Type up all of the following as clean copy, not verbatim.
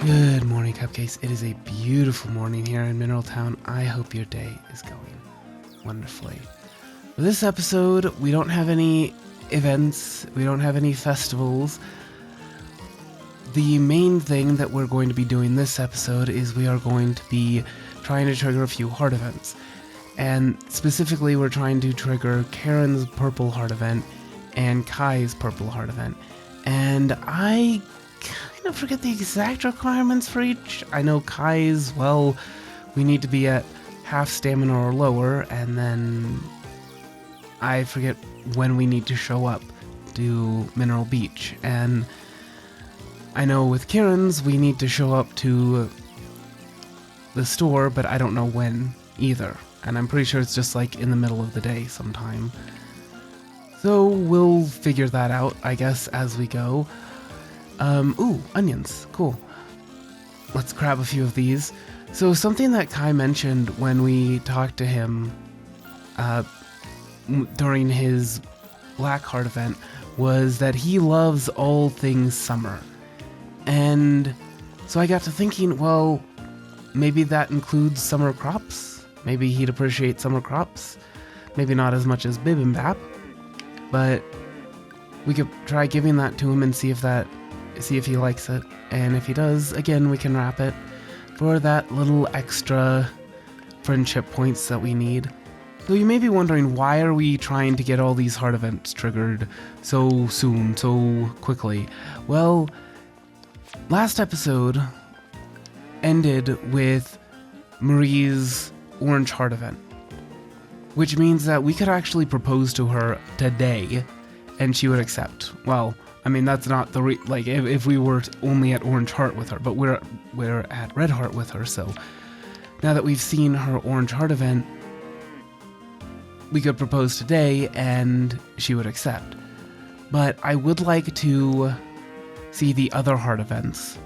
Good morning, Cupcakes. It is a beautiful morning here in Mineral Town. I hope your day is going wonderfully. For this episode, we don't have any events, we don't have any festivals. The main thing that we're going to be doing this episode is we are going to be trying to trigger a few heart events. And specifically, we're trying to trigger Karen's purple heart event and Kai's purple heart event. And I kind of forget the exact requirements for each. I know Kai's, well, we need to be at half stamina or lower, and then I forget when we need to show up to Mineral Beach. And I know with Karen's, we need to show up to the store, but I don't know when either. And I'm pretty sure it's just like in the middle of the day sometime. So we'll figure that out, I guess, as we go. Ooh, onions. Cool. Let's grab a few of these. So something that Kai mentioned when we talked to him during his Blackheart event was that he loves all things summer. And so I got to thinking, well, maybe that includes summer crops. Maybe he'd appreciate summer crops. Maybe not as much as bibimbap, but we could try giving that to him and see if he likes it. And if he does, again, we can wrap it for that little extra friendship points that we need. So you may be wondering, why are we trying to get all these heart events triggered so soon, so quickly? Well, last episode ended with Marie's orange heart event, which means that we could actually propose to her today and she would accept. Well, I mean, that's not the if we were only at orange heart with her, but we're at red heart with her. So now that we've seen her orange heart event, we could propose today and she would accept. But I would like to see the other heart events,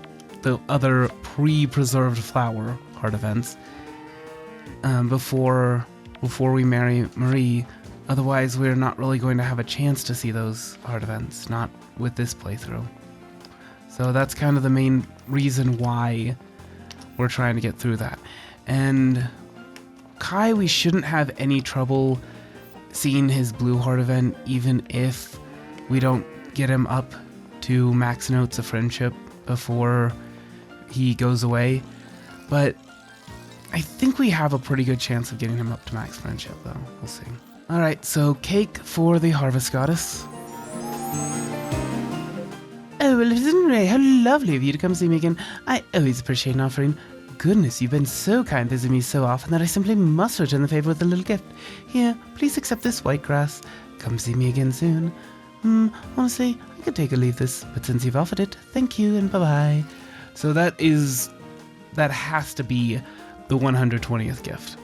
the other pre-preserved flower heart events, before we marry Marie. Otherwise, we're not really going to have a chance to see those heart events, not with this playthrough. So that's kind of the main reason why we're trying to get through that. And Kai, we shouldn't have any trouble seeing his blue heart event, even if we don't get him up to max notes of friendship before he goes away. But I think we have a pretty good chance of getting him up to max friendship, though. We'll see. Alright, so cake for the Harvest Goddess. Oh, well, isn't Ray, how lovely of you to come see me again. I always appreciate an offering. Goodness, you've been so kind visiting me so often that I simply must return the favor with a little gift. Here, please accept this white grass. Come see me again soon. Honestly, I could take or leave this, but since you've offered it, thank you and bye-bye. So that has to be the 120th gift.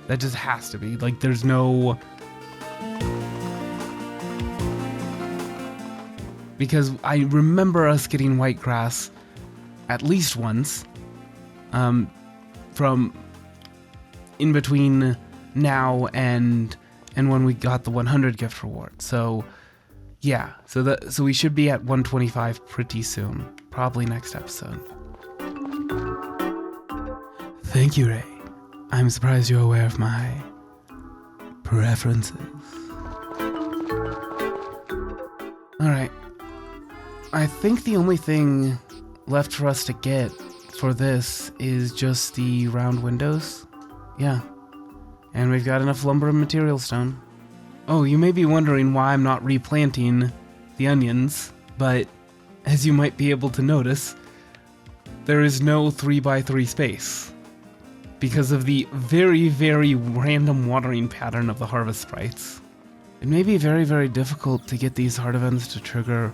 That just has to be. Like, there's no... Because I remember us getting white grass at least once from in between now and when we got the 100 gift reward. So, yeah. So we should be at 125 pretty soon. Probably next episode. Thank you, Ray. I'm surprised you're aware of my preferences. Alright. I think the only thing left for us to get for this is just the round windows. Yeah. And we've got enough lumber and material stone. Oh, you may be wondering why I'm not replanting the onions, but as you might be able to notice, there is no 3x3 space, because of the very, very random watering pattern of the harvest sprites. It may be very, very difficult to get these heart events to trigger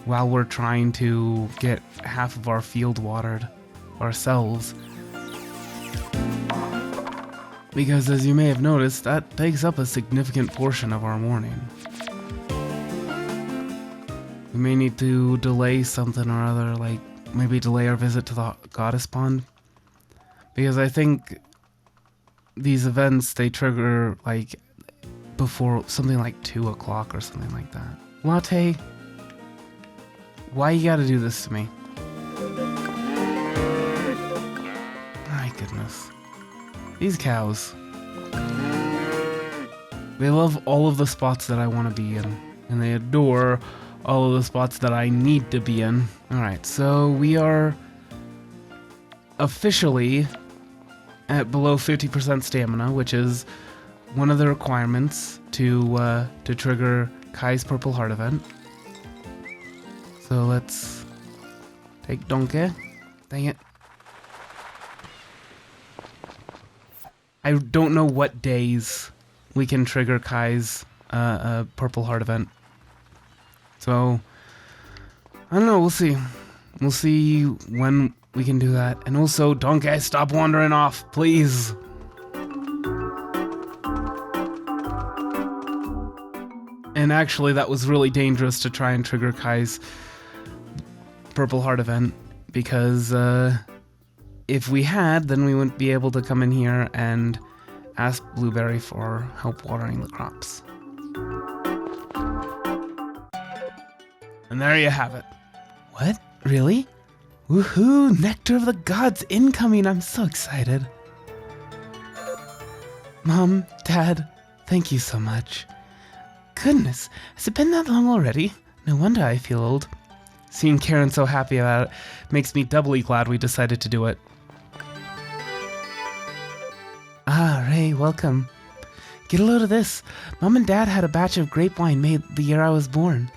while we're trying to get half of our field watered ourselves. Because as you may have noticed, that takes up a significant portion of our morning. We may need to delay something or other, like maybe delay our visit to the goddess pond. Because I think these events, they trigger like before something like 2 o'clock or something like that. Latte, why you gotta do this to me? These cows. They love all of the spots that I want to be in, and they adore all of the spots that I need to be in. Alright, so we are officially at below 50% stamina, which is one of the requirements to trigger Kai's Purple Heart event. So let's take Donkey. Dang it. I don't know what days we can trigger Kai's Purple Heart event. So, I don't know, we'll see. We'll see when we can do that. And also, Donkey, stop wandering off, please. And actually, that was really dangerous to try and trigger Kai's Purple Heart event, because if we had, then we wouldn't be able to come in here and ask Blueberry for help watering the crops. And there you have it. What? Really? Woohoo! Nectar of the Gods incoming! I'm so excited. Mom, Dad, thank you so much. Goodness, has it been that long already? No wonder I feel old. Seeing Karen so happy about it makes me doubly glad we decided to do it. Ah, Ray, welcome. Get a load of this. Mom and Dad had a batch of grape wine made the year I was born.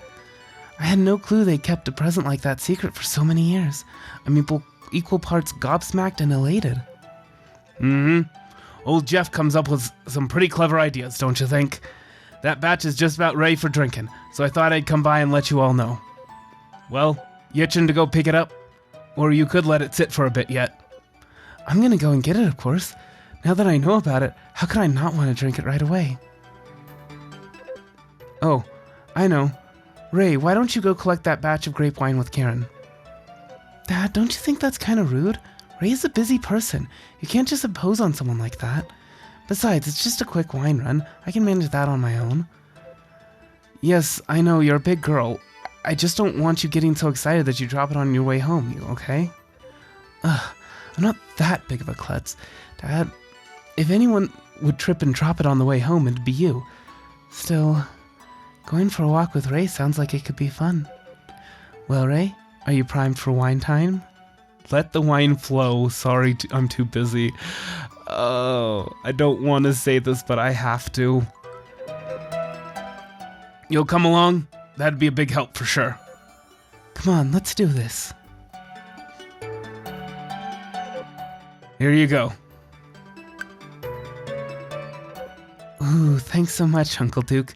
I had no clue they kept a present like that secret for so many years. I'm equal parts gobsmacked and elated. Old Jeff comes up with some pretty clever ideas, don't you think? That batch is just about ready for drinking, so I thought I'd come by and let you all know. Well, you itching to go pick it up? Or you could let it sit for a bit yet. I'm gonna go and get it, of course. Now that I know about it, how could I not want to drink it right away? Oh, I know. Ray, why don't you go collect that batch of grape wine with Karen? Dad, don't you think that's kind of rude? Ray's a busy person. You can't just impose on someone like that. Besides, it's just a quick wine run. I can manage that on my own. Yes, I know, you're a big girl. I just don't want you getting so excited that you drop it on your way home, you okay? Ugh, I'm not that big of a klutz. Dad, if anyone would trip and drop it on the way home, it'd be you. Still, going for a walk with Ray sounds like it could be fun. Well, Ray, are you primed for wine time? Let the wine flow. Sorry, I'm too busy. Oh, I don't want to say this, but I have to. You'll come along? That'd be a big help for sure. Come on, let's do this. Here you go. Ooh, thanks so much, Uncle Duke.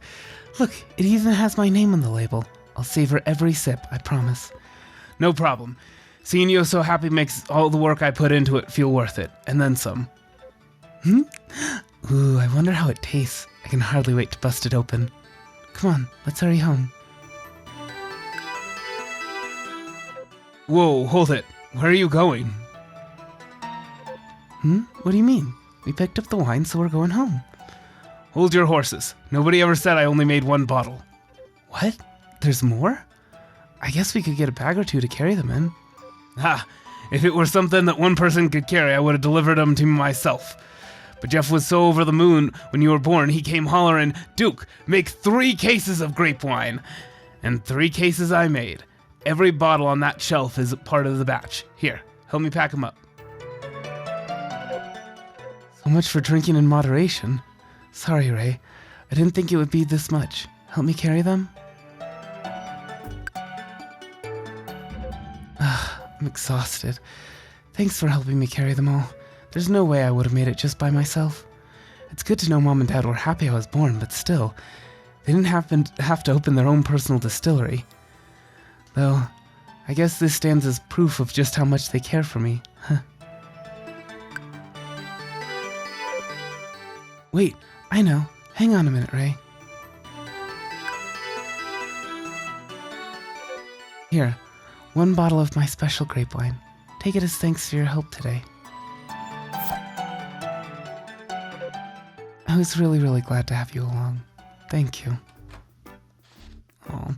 Look, it even has my name on the label. I'll savor every sip, I promise. No problem. Seeing you so happy makes all the work I put into it feel worth it, and then some. Ooh, I wonder how it tastes. I can hardly wait to bust it open. Come on, let's hurry home. Whoa, hold it. Where are you going? What do you mean? We picked up the wine, so we're going home. Hold your horses. Nobody ever said I only made one bottle. What? There's more? I guess we could get a bag or two to carry them in. Ha! If it were something that one person could carry, I would have delivered them to myself. But Jeff was so over the moon when you were born, he came hollering, Duke, make 3 cases of grape wine. And 3 cases I made. Every bottle on that shelf is part of the batch. Here, help me pack them up. So much for drinking in moderation. Sorry, Ray. I didn't think it would be this much. Help me carry them? I'm exhausted. Thanks for helping me carry them all. There's no way I would have made it just by myself. It's good to know Mom and Dad were happy I was born, but still, they didn't have to open their own personal distillery. Though, I guess this stands as proof of just how much they care for me. Wait, I know. Hang on a minute, Ray. Here, 1 bottle of my special grape wine. Take it as thanks for your help today. I was really, really glad to have you along. Thank you. Oh,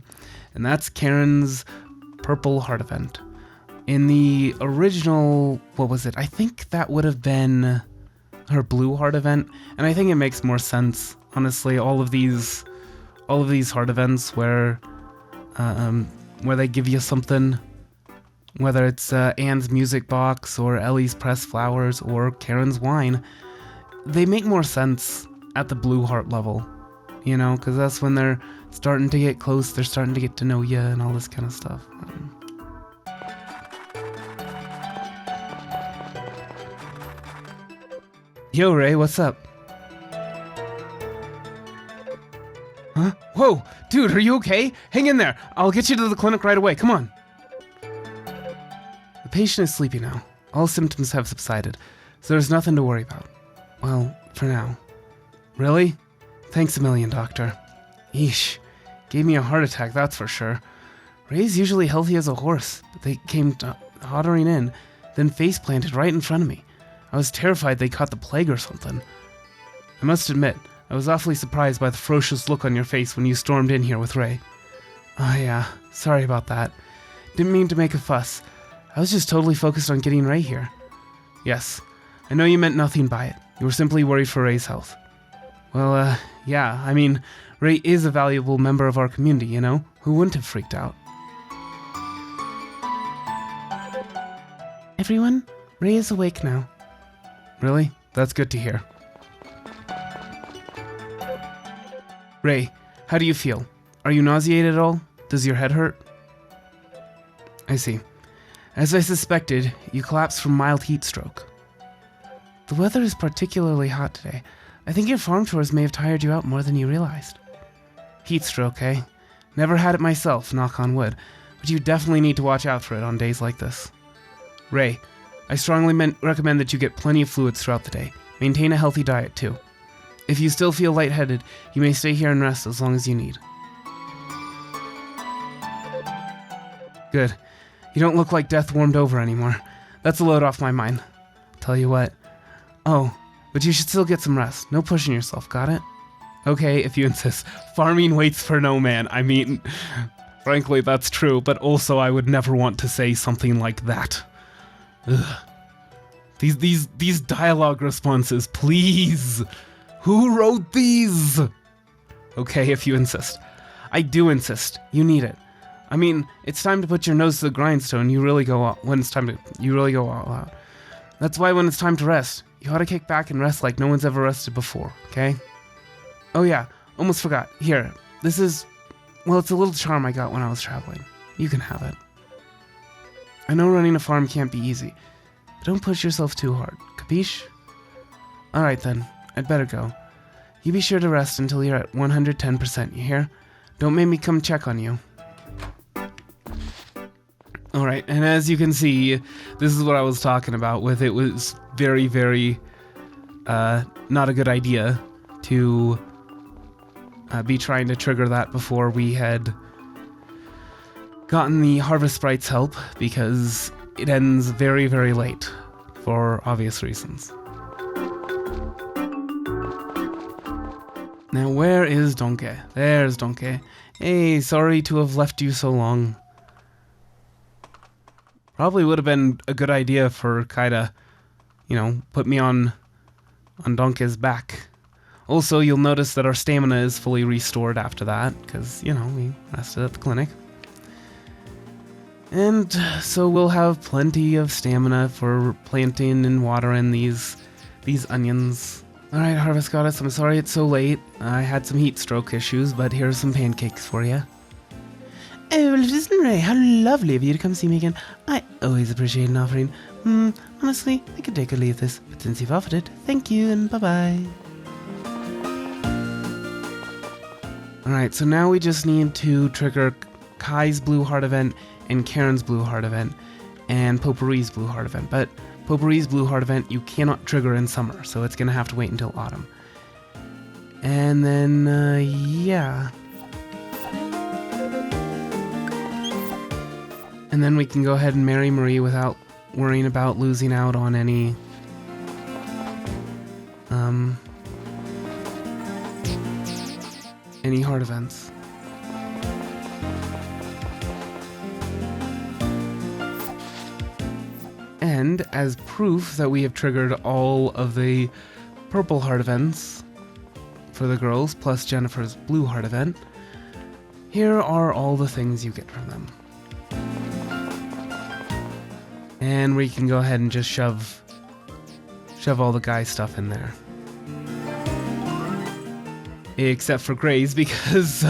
and that's Karen's Purple Heart event. In the original, what was it? I think that would have been her blue heart event, and I think it makes more sense, honestly. All of these heart events where they give you something, whether it's Anne's music box or Ellie's pressed flowers or Karen's wine, they make more sense at the blue heart level, you know, because that's when they're starting to get close, they're starting to get to know you and all this kind of stuff. Yo, Ray, what's up? Huh? Whoa, dude, are you okay? Hang in there. I'll get you to the clinic right away. Come on. The patient is sleepy now. All symptoms have subsided, so there's nothing to worry about. Well, for now. Really? Thanks a million, Doctor. Yeesh. Gave me a heart attack, that's for sure. Ray's usually healthy as a horse, but they came tottering in, then face planted right in front of me. I was terrified they caught the plague or something. I must admit, I was awfully surprised by the ferocious look on your face when you stormed in here with Ray. Oh yeah, sorry about that. Didn't mean to make a fuss. I was just totally focused on getting Ray here. Yes, I know you meant nothing by it. You were simply worried for Ray's health. Well, yeah, I mean, Ray is a valuable member of our community, you know? Who wouldn't have freaked out? Everyone, Ray is awake now. Really? That's good to hear. Ray, how do you feel? Are you nauseated at all? Does your head hurt? I see. As I suspected, you collapsed from mild heat stroke. The weather is particularly hot today. I think your farm chores may have tired you out more than you realized. Heat stroke, eh? Never had it myself, knock on wood, but you definitely need to watch out for it on days like this. Ray, I strongly recommend that you get plenty of fluids throughout the day. Maintain a healthy diet, too. If you still feel lightheaded, you may stay here and rest as long as you need. Good. You don't look like death warmed over anymore. That's a load off my mind. Tell you what. Oh, but you should still get some rest. No pushing yourself, got it? Okay, if you insist. Farming waits for no man. I mean, frankly, that's true, but also I would never want to say something like that. Ugh. These dialogue responses, please. Who wrote these? Okay, if you insist. I do insist. You need it. I mean, it's time to put your nose to the grindstone. You really go all out. That's why when it's time to rest, you ought to kick back and rest like no one's ever rested before, okay? Oh yeah, almost forgot. Here, this is, well, it's a little charm I got when I was traveling. You can have it. I know running a farm can't be easy, but don't push yourself too hard, capiche? Alright then, I'd better go. You be sure to rest until you're at 110%, you hear? Don't make me come check on you. Alright, and as you can see, this is what I was talking about with it was very, very, not a good idea to be trying to trigger that before we had gotten the Harvest Sprite's help, because it ends very, very late, for obvious reasons. Now, where is Donkey? There's Donkey. Hey, sorry to have left you so long. Probably would have been a good idea for kinda, you know, put me on Donkey's back. Also, you'll notice that our stamina is fully restored after that, because, you know, we rested at the clinic. And so we'll have plenty of stamina for planting and watering these onions. Alright, Harvest Goddess, I'm sorry it's so late. I had some heat stroke issues, but here's some pancakes for you. Oh, listen, Ray, how lovely of you to come see me again. I always appreciate an offering. Honestly, I could take or leave this, but since you've offered it, thank you and bye-bye. Alright, so now we just need to trigger Kai's Blue Heart event and Karen's Blue Heart event and Potpourri's Blue Heart event. But Potpourri's Blue Heart event you cannot trigger in summer, so it's going to have to wait until autumn. And then, yeah. And then we can go ahead and marry Marie without worrying about losing out on any heart events. And as proof that we have triggered all of the purple heart events for the girls, plus Jennifer's blue heart event, here are all the things you get from them. And we can go ahead and just shove all the guy stuff in there. Except for Gray's, because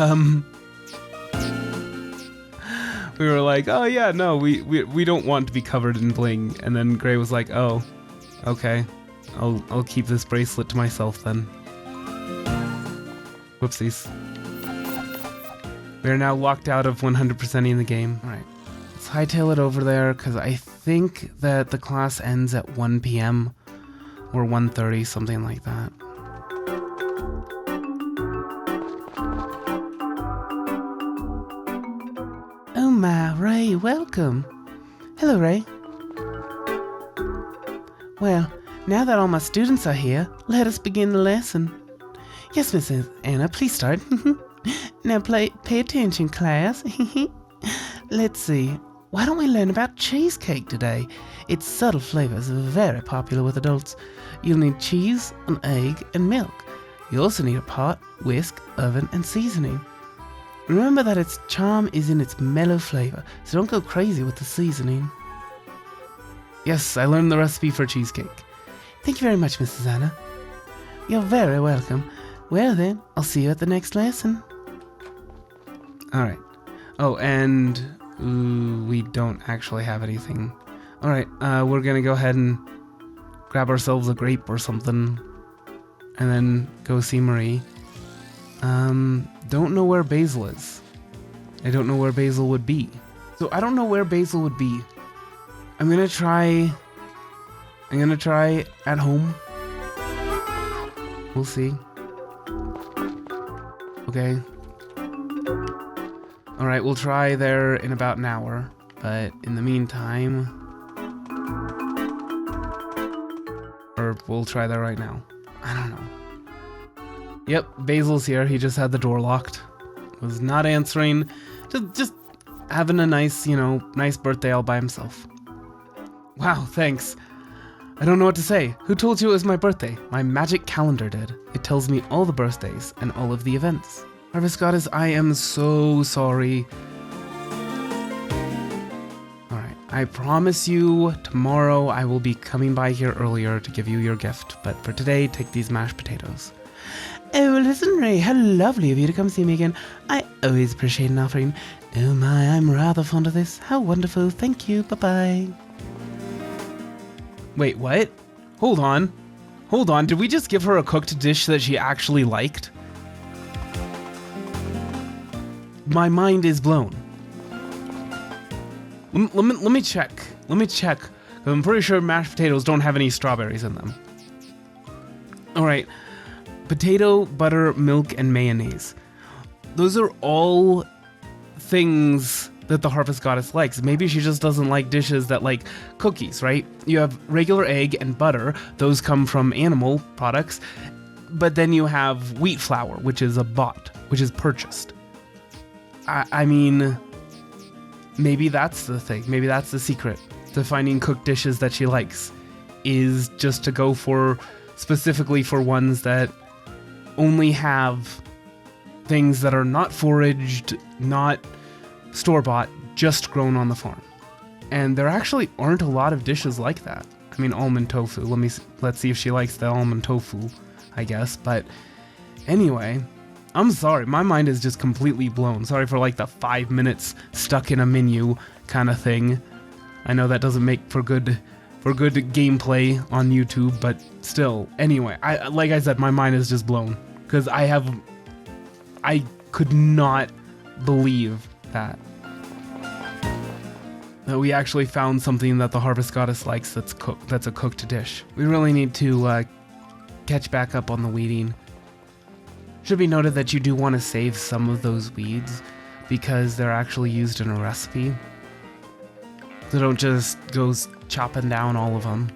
we were like, oh yeah, no, we don't want to be covered in bling. And then Gray was like, oh, okay, I'll keep this bracelet to myself then. Whoopsies. We are now locked out of 100%ing the game. All right, let's hightail it over there, because I think that the class ends at 1 p.m. or 1:30, something like that. Oh my, Ray, welcome. Hello, Ray. Well, now that all my students are here, let us begin the lesson. Yes, Mrs. Anna, please start. Now pay attention, class. Let's see. Why don't we learn about cheesecake today? Its subtle flavors are very popular with adults. You'll need cheese, an egg, and milk. You also need a pot, whisk, oven, and seasoning. Remember that its charm is in its mellow flavor, so don't go crazy with the seasoning. Yes, I learned the recipe for cheesecake. Thank you very much, Mrs. Anna. You're very welcome. Well then, I'll see you at the next lesson. Alright. Oh, and we don't actually have anything. Alright, we're gonna go ahead and grab ourselves a grape or something, and then go see Marie. Don't know where Basil is. I don't know where Basil would be. So I don't know where Basil would be. I'm gonna try at home. We'll see. Okay. Alright, we'll try there in about an hour. But in the meantime... Or we'll try there right now. I don't know. Yep, Basil's here. He just had the door locked. Was not answering. Just having a nice, nice birthday all by himself. Wow, thanks. I don't know what to say. Who told you it was my birthday? My magic calendar did. It tells me all the birthdays and all of the events. Harvest Goddess, I am so sorry. Alright, I promise you tomorrow I will be coming by here earlier to give you your gift. But for today, take these mashed potatoes. Oh, listen, Ray, how lovely of you to come see me again. I always appreciate an offering. Oh my, I'm rather fond of this. How wonderful. Thank you. Bye-bye. Wait, what? Hold on. Did we just give her a cooked dish that she actually liked? My mind is blown. Let me check. I'm pretty sure mashed potatoes don't have any strawberries in them. Alright. Potato, butter, milk, and mayonnaise. Those are all things that the Harvest Goddess likes. Maybe she just doesn't like dishes that like cookies, right? You have regular egg and butter. Those come from animal products. But then you have wheat flour, which is which is purchased. I mean, maybe that's the thing. Maybe that's the secret to finding cooked dishes that she likes, is just to go for specifically for ones that only have things that are not foraged, not store-bought, just grown on the farm. And there actually aren't a lot of dishes like that. I mean, almond tofu. Let's see if she likes the almond tofu, I guess. But anyway, I'm sorry. My mind is just completely blown. Sorry for like the 5 minutes stuck in a menu kind of thing. I know that doesn't make for good gameplay on YouTube, but still. Anyway, like I said, my mind is just blown because I could not believe that we actually found something that the Harvest Goddess likes that's a cooked dish. We really need to catch back up on the weeding. Should be noted that you do want to save some of those weeds because they're actually used in a recipe. So don't just go chopping down all of them.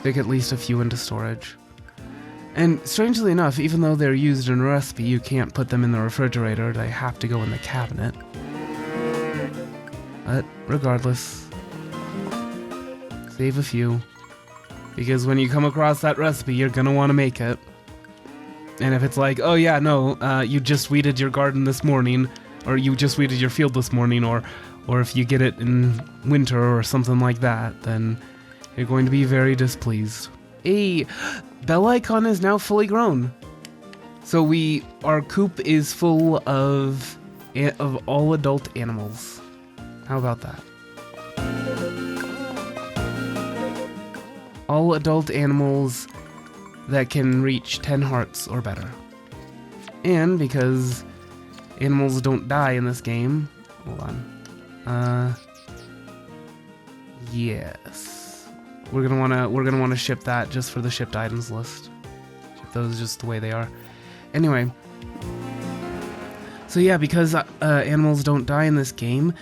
Take at least a few into storage. And strangely enough, even though they're used in a recipe, you can't put them in the refrigerator. They have to go in the cabinet. But regardless, save a few. Because when you come across that recipe, you're gonna want to make it. And if it's like, oh yeah, no, you just weeded your garden this morning, or you just weeded your field this morning, or if you get it in winter or something like that, then you're going to be very displeased. Hey, bell icon is now fully grown. So our coop is full of all adult animals. How about that? All adult animals that can reach 10 hearts or better. And because animals don't die in this game, hold on. Yes. We're gonna wanna ship that just for the shipped items list. Ship those just the way they are. Anyway. So yeah, because animals don't die in this game,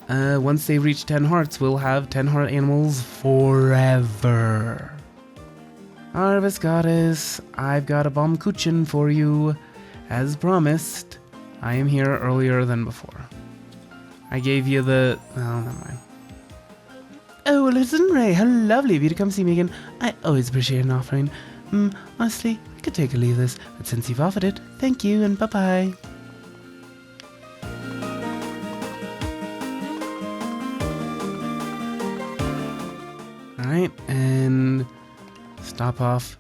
once they reach 10 hearts, we'll have 10 heart animals forever. Harvest Goddess, I've got a bomb kuchen for you. As promised, I am here earlier than before. I gave you the... Oh, never mind. Oh, listen, Ray, how lovely of you to come see me again. I always appreciate an offering. Honestly, I could take or leave this, but since you've offered it, thank you and bye-bye. Alright, and... stop off.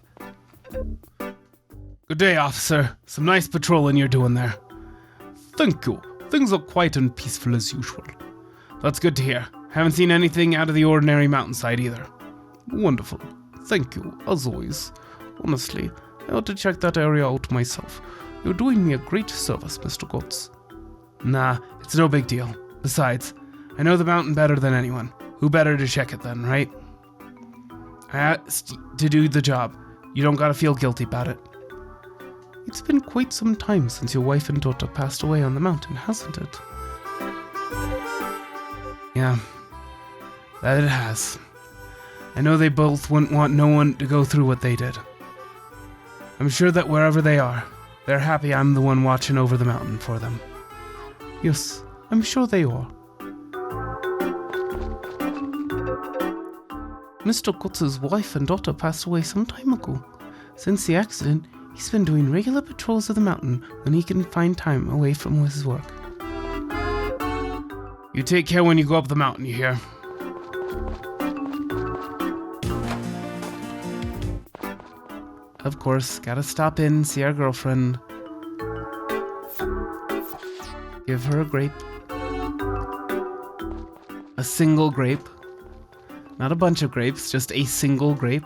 Good day, officer. Some nice patrolling you're doing there. Thank you. Things look quiet and peaceful as usual. That's good to hear. Haven't seen anything out of the ordinary mountainside either. Wonderful. Thank you, as always. Honestly, I ought to check that area out myself. You're doing me a great service, Mr. Gotts. Nah, it's no big deal. Besides, I know the mountain better than anyone. Who better to check it then, right? I asked to do the job. You don't gotta feel guilty about it. It's been quite some time since your wife and daughter passed away on the mountain, hasn't it? Yeah, that it has. I know they both wouldn't want no one to go through what they did. I'm sure that wherever they are, they're happy I'm the one watching over the mountain for them. Yes, I'm sure they are. Mr. Gotts's wife and daughter passed away some time ago. Since the accident, he's been doing regular patrols of the mountain when he can find time away from his work. You take care when you go up the mountain, you hear? Of course, gotta stop in, see our girlfriend. Give her a grape. A single grape. Not a bunch of grapes, just a single grape.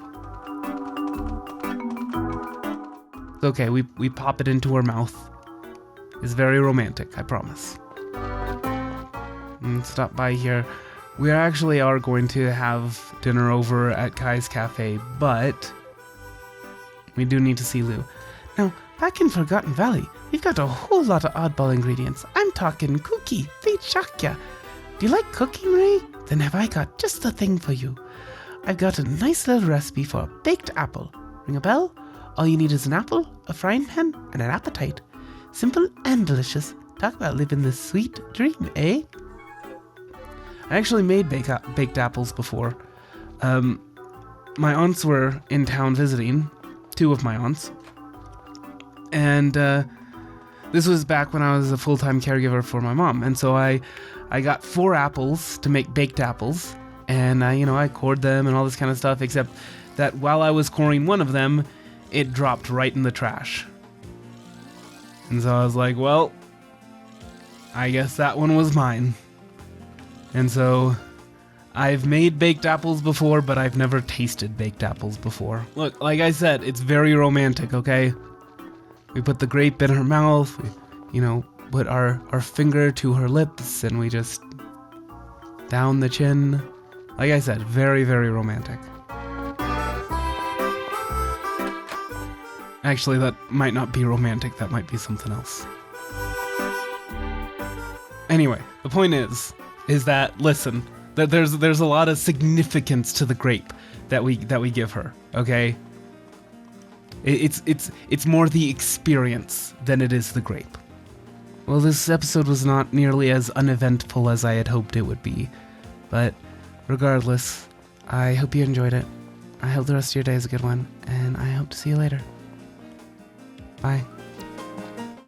It's okay, we pop it into her mouth. It's very romantic, I promise. And stop by here. We actually are going to have dinner over at Kai's Cafe, but we do need to see Lou. Now, back in Forgotten Valley, we've got a whole lot of oddball ingredients. I'm talking cookie, they'd shock ya. Do you like cooking, Ray? Then have I got just the thing for you. I've got a nice little recipe for a baked apple. Ring a bell? All you need is an apple, a frying pan, and an appetite. Simple and delicious. Talk about living the sweet dream, eh? I actually made baked apples before. My aunts were in town visiting. 2 of my aunts. And this was back when I was a full-time caregiver for my mom. And so I got 4 apples to make baked apples, and I cored them and all this kind of stuff, except that while I was coring one of them, it dropped right in the trash. And so I was like, well, I guess that one was mine. And so I've made baked apples before, but I've never tasted baked apples before. Look, like I said, it's very romantic, okay? We put the grape in her mouth, we, put our finger to her lips, and we just down the chin. Like I said, very, very romantic. Actually, that might not be romantic, that might be something else. Anyway, the point is that, listen, that there's a lot of significance to the grape that we give her, okay? It's more the experience than it is the grape. Well, this episode was not nearly as uneventful as I had hoped it would be. But regardless, I hope you enjoyed it. I hope the rest of your day is a good one, and I hope to see you later. Bye.